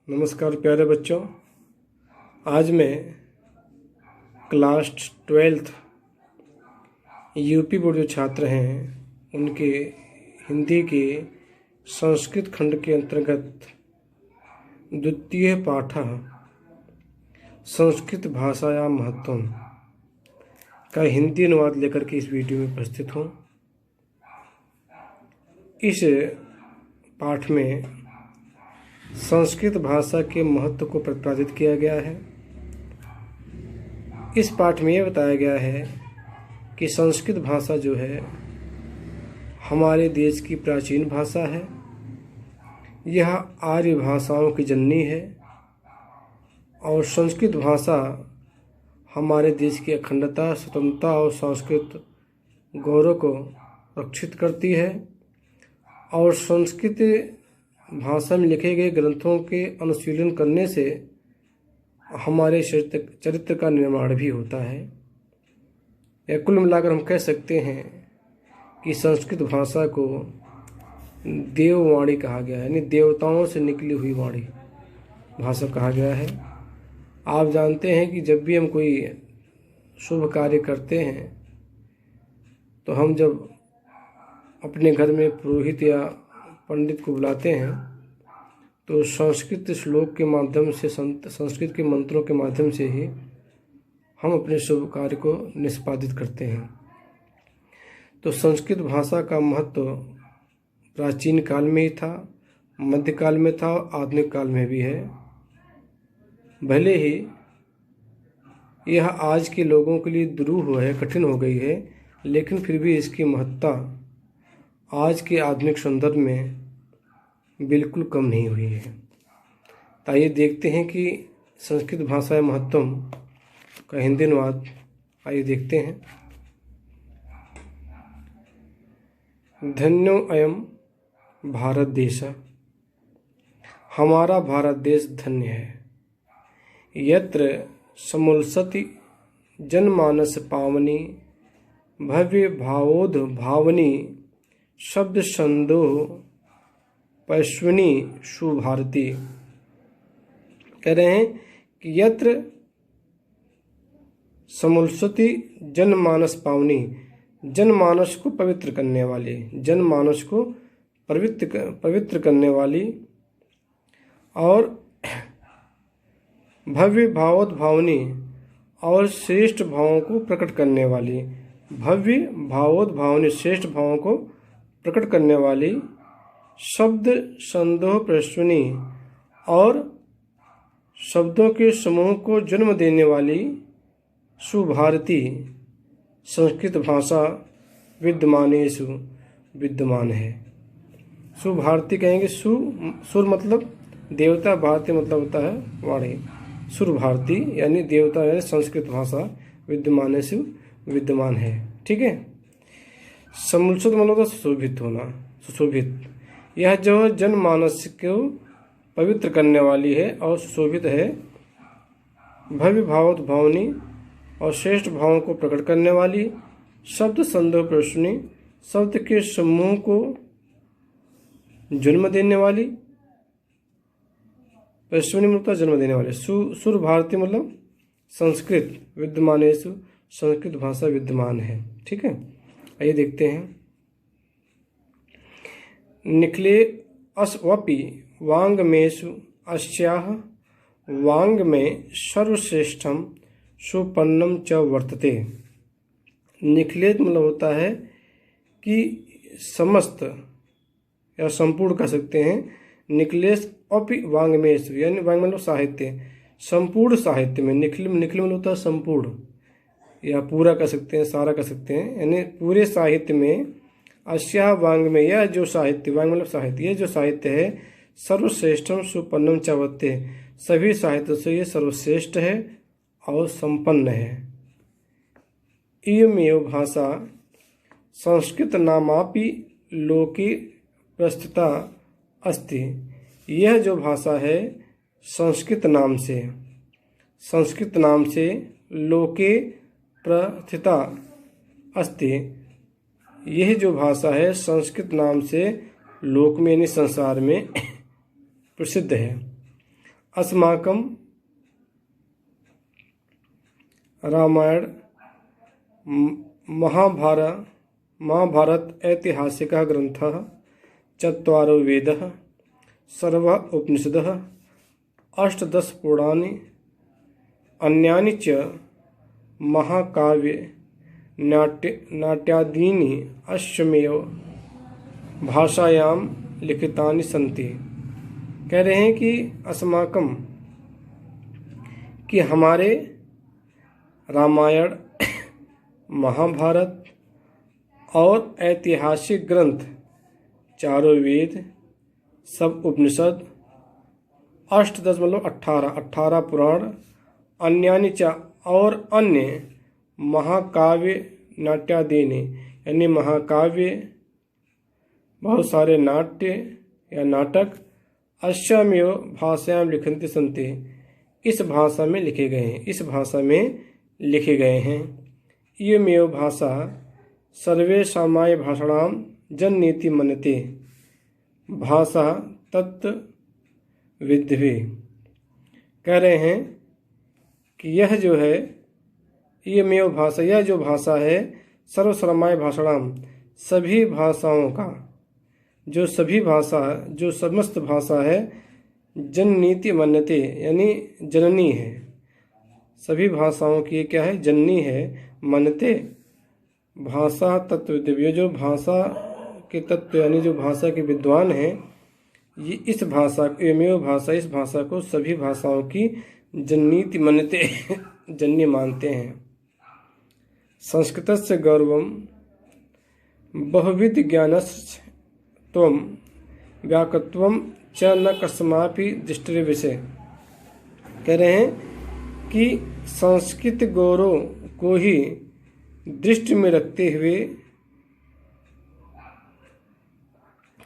नमस्कार प्यारे बच्चों। आज मैं क्लास 12th यूपी बोर्ड जो छात्र हैं उनके हिंदी के संस्कृत खंड के अंतर्गत द्वितीय पाठ संस्कृत भाषायां महत्वम का हिंदी अनुवाद लेकर के इस वीडियो में उपस्थित हूँ। इस पाठ में संस्कृत भाषा के महत्व को प्रतिपादित किया गया है। इस पाठ में यह बताया गया है कि संस्कृत भाषा जो है हमारे देश की प्राचीन भाषा है। यह आर्य भाषाओं की जननी है और संस्कृत भाषा हमारे देश की अखंडता, स्वतंत्रता और सांस्कृतिक गौरव को रक्षित करती है और संस्कृत भाषा में लिखे गए ग्रंथों के अनुशीलन करने से हमारे चरित्र का निर्माण भी होता है। या कुल मिलाकर हम कह सकते हैं कि संस्कृत भाषा को देववाणी कहा गया है, यानी देवताओं से निकली हुई वाणी भाषा कहा गया है। आप जानते हैं कि जब भी हम कोई शुभ कार्य करते हैं तो हम जब अपने घर में पुरोहित या पंडित को बुलाते हैं तो संस्कृत श्लोक के माध्यम से, संस्कृत के मंत्रों के माध्यम से ही हम अपने शुभ कार्य को निष्पादित करते हैं। तो संस्कृत भाषा का महत्व प्राचीन काल में ही था, मध्यकाल में था और आधुनिक काल में भी है। भले ही यह आज के लोगों के लिए दुरूह है, कठिन हो गई है, लेकिन फिर भी इसकी महत्ता आज के आधुनिक संदर्भ में बिल्कुल कम नहीं हुई है। तो आइए देखते हैं कि संस्कृत भाषा महत्वम का हिंदी अनुवाद आइए देखते हैं। धन्यो अयम भारत देश, हमारा भारत देश धन्य है। यत्र समुल्सति जनमानस पावनी, भव्य भावोध भावनी, शब्द संदोह पैश्विनी सुभारती। कह रहे हैं कि यत्र समुल्सति जनमानस पावनी, जनमानस को पवित्र करने वाली, जनमानस को पवित्र करने वाली, और भव्य भावोद भावनी, और श्रेष्ठ भावों को प्रकट करने वाली, भव्य भावोद भावनी, श्रेष्ठ भावों को प्रकट करने वाली, शब्द संदोह प्रश्वनी, और शब्दों के समूह को जन्म देने वाली सुभारती संस्कृत भाषा विद्यमानेषु विद्यमान है। सुभारती कहेंगे, सुर मतलब देवता, भारती मतलब होता है वाणी। सुर भारती यानी देवता, यानी संस्कृत भाषा विद्यमानेषु विद्यमान है। ठीक है। समुल्सत मतलब तो सुशोभित होना, सुशोभित। यह जो जनमानस को पवित्र करने वाली है और सुशोभित है। भव्य भावोत भावनी, और श्रेष्ठ भावों को प्रकट करने वाली, शब्द संदोह प्रश्नी, शब्द के समूह को जन्म देने वाली, प्रश्नी मतलब जन्म देने वाले। सुर भारती मतलब संस्कृत विद्यमानेषु, संस्कृत भाषा विद्यमान है। ठीक है। आइए देखते हैं। निखिले अस्वपि वाङ्मयेषु अस्याः वाङ् में सर्वश्रेष्ठम सुपन्नम च वर्तते। निखिलेत मतलब होता है कि समस्त या संपूर्ण कह सकते हैं। निखिलेश अपि वाङ्मयेषु, यानी वाङ् मतलब साहित्य, संपूर्ण साहित्य में। निखिल मतलब होता है संपूर्ण या पूरा कह सकते हैं, सारा कह सकते हैं, यानी पूरे साहित्य में। अस्या वांग में, यह जो साहित्य, वांग मतलब साहित्य, ये जो साहित्य है, सर्वश्रेष्ठम सुपन्नम चावत्ते, सभी साहित्य से ये सर्वश्रेष्ठ है और संपन्न है। इयमेव भाषा संस्कृत नामापि लोके प्रस्तुता अस्ति। यह जो भाषा है संस्कृत नाम से लोके प्रस्थिता अस्ति। यह जो भाषा है संस्कृत नाम से लोक में यानी संसार में प्रसिद्ध है। अस्माकं रामायण महाभारत ऐतिहासिकः ग्रन्थः, चत्वारो वेदः, सर्व उपनिषदः, अष्टादश पुराणानि, अन्यानि च महाकाव्ये नाट्यादीनि अस्यमेव भाषायां लिखितानि सन्ति। कह रहे हैं कि अस्माकं कि हमारे रामायण, महाभारत और ऐतिहासिक ग्रंथ, चारों वेद, सब उपनिषद, अष्टादश मतलब 18 पुराण, अन्यानि च और अन्य महाकाव्य नाट्यादीनि यानी महाकाव्य, बहुत सारे नाट्य या नाटक, अस्यामेव भाषायां लिखन्ति सन्ति, इस भाषा में लिखे गए हैं, इस भाषा में लिखे गए हैं। इयमेव भाषा सर्वेषामाय भाषाणां जननीति मन्यते भाषा तत्त्वविद्भिः। कह रहे हैं कि यह जो है, इयमेव भाषा, यह जो भाषा है, सर्वसमाय भाषाणां सभी भाषाओं का, जो सभी भाषा, जो समस्त भाषा है, जननीति मन्यते यानी जननी है, सभी भाषाओं की क्या है, जननी है, मन्यते भाषा तत्वविद्भिः, जो भाषा के तत्व यानी जो भाषा के विद्वान हैं, ये इस भाषा, इयमेव भाषा, इस भाषा को सभी भाषाओं की जननीति मन्यते जननी मानते हैं। संस्कृतस्य गौरवं बहुविध ज्ञानस्य त्वं व्याकत्वं च न कस्मापि दृष्टिर्विषये। कह रहे हैं कि संस्कृत गौरव को ही दृष्टि में रखते हुए,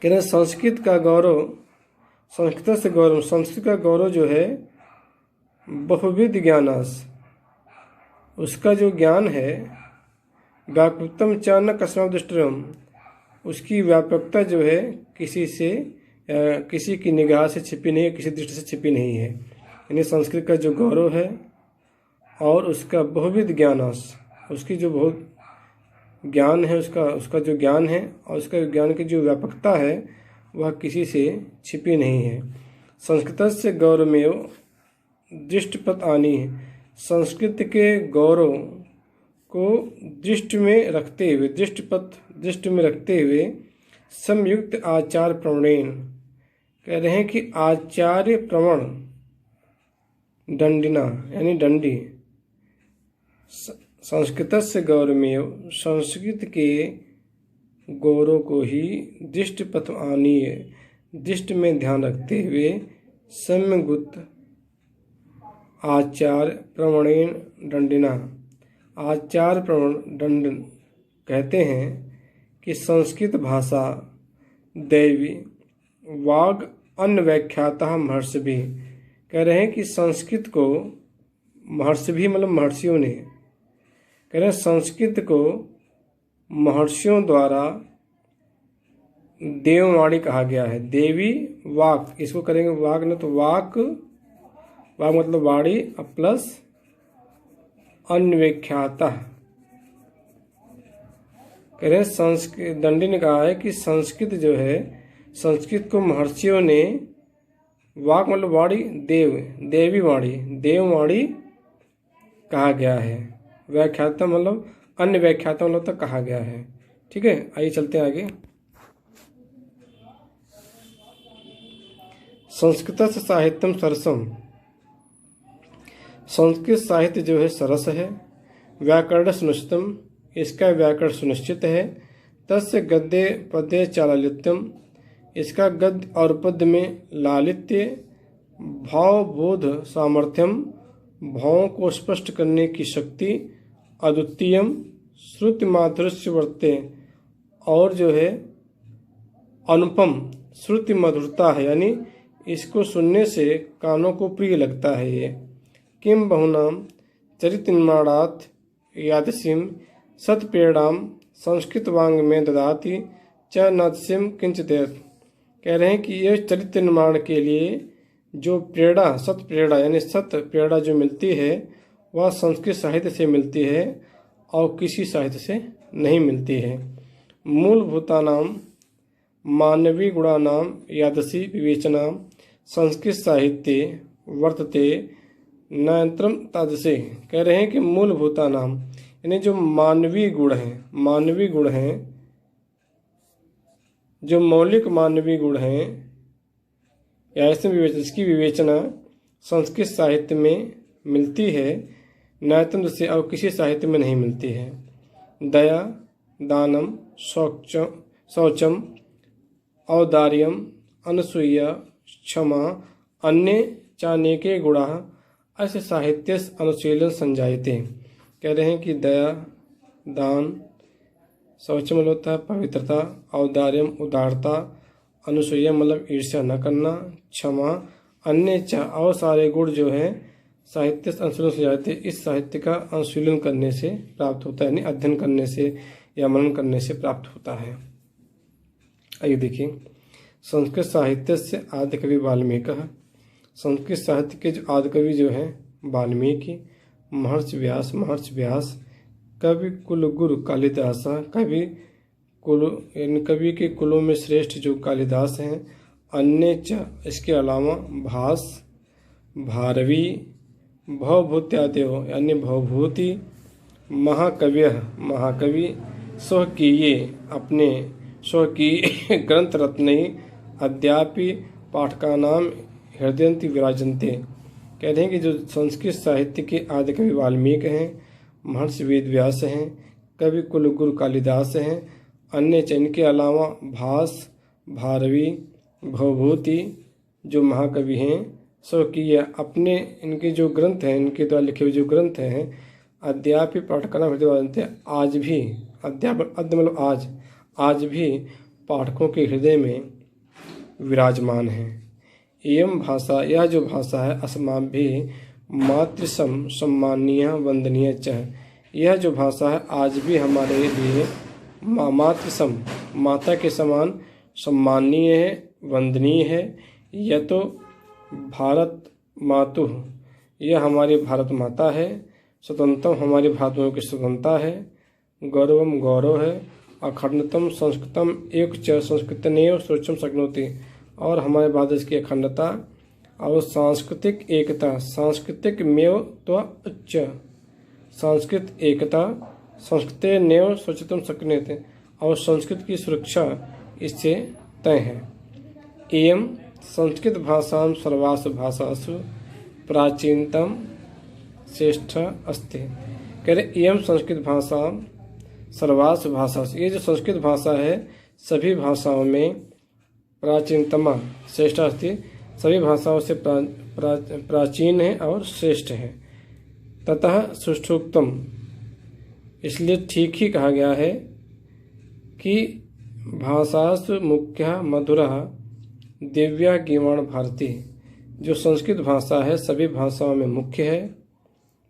कह रहे हैं संस्कृत का गौरव, संस्कृत से गौरव, संस्कृत का गौरव जो है बहुविध ज्ञानस, उसका जो ज्ञान है, व्यापकत्वं च न कस्मापि दृष्टिर्विषये, उसकी व्यापकता जो है किसी से, किसी की निगाह से छिपी नहीं है, किसी दृष्टि से छिपी नहीं है। यानी संस्कृत का जो गौरव है और उसका बहुविध ज्ञानस, उसकी जो बहुत ज्ञान है, उसका जो ज्ञान है और उसका ज्ञान की जो व्यापकता है, वह किसी से छिपी नहीं है। संस्कृतस्य गौरवमेव दृष्टिपथ आनी है, संस्कृत के गौरव को दृष्टि में रखते हुए, दृष्टि में रखते हुए संयुक्त आचार प्रवणेन, कह रहे हैं कि आचार्य प्रवण दंडिना यानी दंडी, संस्कृतस्य गौरवमेव, संस्कृत के गौरव को ही दृष्टिपथ आनीय, दृष्टि में ध्यान रखते हुए सम्यगुत आचार्य प्रवणेन दंडिना, आचार्य प्रवण दंड कहते हैं कि संस्कृत भाषा दैवी वाग अन्व्याख्यातः महर्षिभिः। कह रहे हैं कि संस्कृत को महर्षिभिः मतलब महर्षियों ने, कह रहे हैं संस्कृत को महर्षियों द्वारा देववाणी कहा गया है। देवी वाक, इसको करेंगे वाक न तो वाक, वाक मतलब वाणी प्लस अन्व्याख्यातः। कह रहे संस्कृत, दंडी ने कहा है कि संस्कृत जो है, संस्कृत को महर्षियों ने, वाक मतलब वाणी, देवी वाणी, देववाणी कहा गया है। व्याख्याता मतलब अन्य व्याख्याता मतलब तक कहा गया है। ठीक है, आइए चलते हैं आगे। संस्कृत साहित्यम सरसम, संस्कृत साहित्य जो है सरस है। व्याकरण सुनिश्चितम, इसका व्याकरण सुनिश्चित है। तस्य गद्य पद्य चालालित्यम, इसका गद्य और पद्य में लालित्य, भावबोध सामर्थ्यम, भावों को स्पष्ट करने की शक्ति, अद्वितीयम श्रुति माधुर्य वर्ते, और जो है अनुपम श्रुति मधुरता है, यानी इसको सुनने से कानों को प्रिय लगता है। ये किम बहुनाम चरित निर्माणात् यादृशीं सत्प्रेरणां संस्कृत वांग में ददाति च नादृशीं किंचित्। कह रहे हैं कि यह चरित्र निर्माण के लिए जो प्रेरणा सत प्रेरणा यानी सत प्रेरणा जो मिलती है वह संस्कृत साहित्य से मिलती है और किसी साहित्य से नहीं मिलती है। मूलभूतानां मानवीय गुणानां यादृशी विवेचना संस्कृत साहित्ये वर्तते नयंत्रम तादृशे। कह रहे हैं कि मूलभूतानां यानी जो मानवीय गुण हैं जो मौलिक मानवीय गुण हैं या ऐसे इसकी विवेचना संस्कृत साहित्य में मिलती है, न्यायतंत्र से और किसी साहित्य में नहीं मिलती है। दया, दानम, शौचम, औदार्यम, अनसूया, क्षमा, अन्य चानेके गुणा ऐसे साहित्य अनुशीलन संजायते। कह रहे हैं कि दया, दान, शौचम मतलब होता है पवित्रता, औदार्यम उदारता, अनुसूया मतलब ईर्ष्या न करना, क्षमा, अन्य और सारे गुण जो है साहित्य अनुशीलन से जाते। इस साहित्य का अनुशीलन करने से प्राप्त होता है, यानी अध्ययन करने से या मनन करने से प्राप्त होता है। आइए देखिए, संस्कृत साहित्य से आदि कवि वाल्मीकि। संस्कृत साहित्य के जो आदि कवि जो है वाल्मीकि, महर्षि व्यास, कवि कुल गुरु कालिदास, कवि के कुलों में श्रेष्ठ जो कालिदास हैं। अन्य च इसके अलावा भास, भारवी, भवभूत्यादेव यानी भवभूति, महाकवि, स्वकीय अपने स्वकीय ग्रंथ रत्न अद्यापि पाठकानाम हृदयंति विराजन्ते। कह रहे हैं कि जो संस्कृत साहित्य के आदि कवि वाल्मीकि हैं, महर्षि वेदव्यास हैं, कवि कुलगुरु कालिदास हैं, अन्य इनके अलावा भास, भारवी, भवभूति जो महाकवि हैं, स्वकीय अपने इनके जो ग्रंथ हैं, इनके द्वारा लिखे हुए जो ग्रंथ हैं, अद्यापि पाठकानाम हृदय विराजन्ते, आज भी मतलब आज भी पाठकों के हृदय में विराजमान है। एवं भाषा यह जो भाषा है अस्माभिः मातृसम सम्मानीय वंदनीय च। यह जो भाषा है आज भी हमारे लिए मातृसम माता के समान सम्मानीय है, वंदनीय है। यह तो भारत मातु यह हमारी भारत माता है। स्वतंत्रम हमारी भारत की स्वतंत्रता है। गौरवम गौरव है। अखंडतम संस्कृतम एक च संस्कृतनेव सोचम शक्नोति और हमारे भारत की अखंडता और सांस्कृतिक एकता सांस्कृतिक मेव तो उच्च सांस्कृतिक एकता संस्कृत नेव सोचतम सकने थे और संस्कृत की सुरक्षा इससे तय है। एवं संस्कृत भाषा सर्वासु भाषासु प्राचीनतम श्रेष्ठ अस्ति। कह रहे एवं संस्कृत भाषा सर्वासु भाषासु ये जो संस्कृत भाषा है सभी भाषाओं में प्राचीनतमा श्रेष्ठ अस्ति, सभी भाषाओं से प्राचीन है और श्रेष्ठ है। ततः सुष्ठुक्तम इसलिए ठीक ही कहा गया है कि भाषासु मुख्य मधुर दिव्या गीवाण भारती। जो संस्कृत भाषा है सभी भाषाओं में मुख्य है,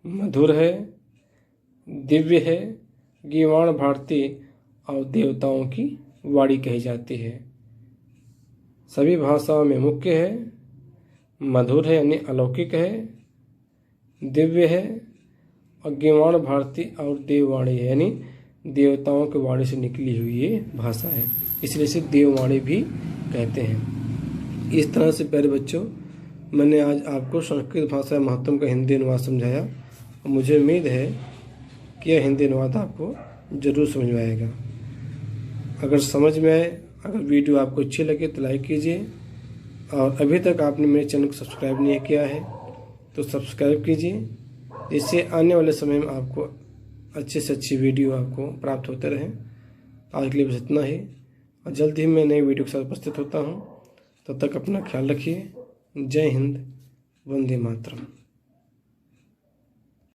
मधुर है, दिव्य है, गीवाण भारती और देवताओं की वाणी कही जाती है। सभी भाषाओं में मुख्य है, मधुर है यानी अलौकिक है, दिव्य है और गीवाण भारती और देववाणी है यानी देवताओं की वाणी से निकली हुई ये भाषा है, इसलिए इसे देववाणी भी कहते हैं। इस तरह से प्यारे बच्चों मैंने आज आपको संस्कृत भाषा महत्व का हिंदी अनुवाद समझाया और मुझे उम्मीद है कि यह हिंदी अनुवाद आपको ज़रूर समझ में आएगा। अगर समझ में आए, अगर वीडियो आपको अच्छी लगे तो लाइक कीजिए और अभी तक आपने मेरे चैनल को सब्सक्राइब नहीं किया है तो सब्सक्राइब कीजिए, इससे आने वाले समय में आपको अच्छे से अच्छी वीडियो आपको प्राप्त होते रहें। आज के लिए बस इतना ही और जल्द ही मैं नई वीडियो के साथ उपस्थित होता हूँ। तब तक अपना ख्याल रखिए। जय हिंद, वंदे मातरम।